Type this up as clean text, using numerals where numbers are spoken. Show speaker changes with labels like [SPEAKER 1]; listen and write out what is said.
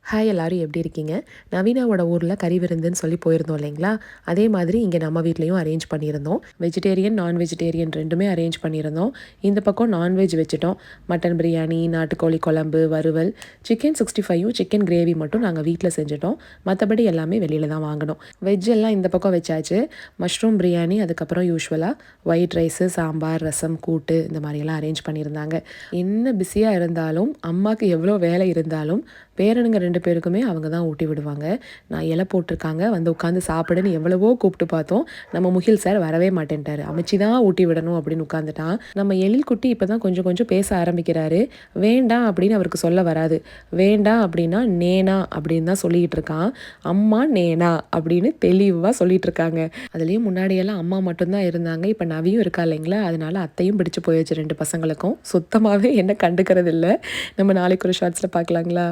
[SPEAKER 1] Hi எல்லாரும் எப்படி இருக்கீங்க? நவீனாவோட ஊரில் கறி விருந்துன்னு சொல்லி போயிருந்தோம் இல்லைங்களா? அதே மாதிரி இங்கே நம்ம வீட்லேயும் அரேஞ்ச் பண்ணியிருந்தோம். வெஜிடேரியன், நான் வெஜிடேரியன் 2மே அரேஞ்ச் பண்ணியிருந்தோம். இந்த பக்கம் நான்வெஜ் வச்சுட்டோம். மட்டன் பிரியாணி, நாட்டுக்கோழி குழம்பு, வறுவல், சிக்கன் 65யும் சிக்கன் கிரேவி மட்டும் நாங்கள் வீட்டில் செஞ்சுட்டோம். மற்றபடி எல்லாமே வெளியில் தான் வாங்கினோம். வெஜ் எல்லாம் இந்த பக்கம் வச்சாச்சு. மஷ்ரூம் பிரியாணி, அதுக்கப்புறம் யூஸ்வலாக ஒயிட் ரைஸு, சாம்பார், ரசம், கூட்டு இந்த மாதிரியெல்லாம் அரேஞ்ச் பண்ணியிருந்தாங்க. என்ன பிஸியாக இருந்தாலும், அம்மாவுக்கு எவ்வளோ வேலை இருந்தாலும் பேரனுங்க 2 பேருக்குமே அவங்க தான் ஊட்டி விடுவாங்க. நான் இலை போட்டிருக்காங்க வந்து உட்காந்து சாப்பிடுன்னு எவ்வளவோ கூப்பிட்டு பார்த்தோம். நம்ம முகில் சார் வரவே மாட்டேன்ட்டாரு. அமைச்சி தான் ஊட்டி விடணும் அப்படின்னு உட்காந்துட்டான். நம்ம எழில் குட்டி இப்போ தான் கொஞ்சம் கொஞ்சம் பேச ஆரம்பிக்கிறாரு. வேண்டாம் அப்படின்னு அவருக்கு சொல்ல வராது. வேண்டாம் அப்படின்னா நேனா அப்படின்னு தான் சொல்லிக்கிட்டு இருக்கான். அம்மா நேனா அப்படின்னு தெளிவாக சொல்லிட்டு இருக்காங்க. அதுலேயும் முன்னாடியெல்லாம் அம்மா மட்டும்தான் இருந்தாங்க. இப்போ நவியும் இருக்கா இல்லைங்களா? அதனால அத்தையும் பிடிச்சு போயாச்சு 2 பசங்களுக்கும். சுத்தமாகவே என்ன கண்டுக்கிறது இல்லை. நம்ம நாளைக்கு ஒரு ஷார்ட்ஸில் பார்க்கலாங்களா?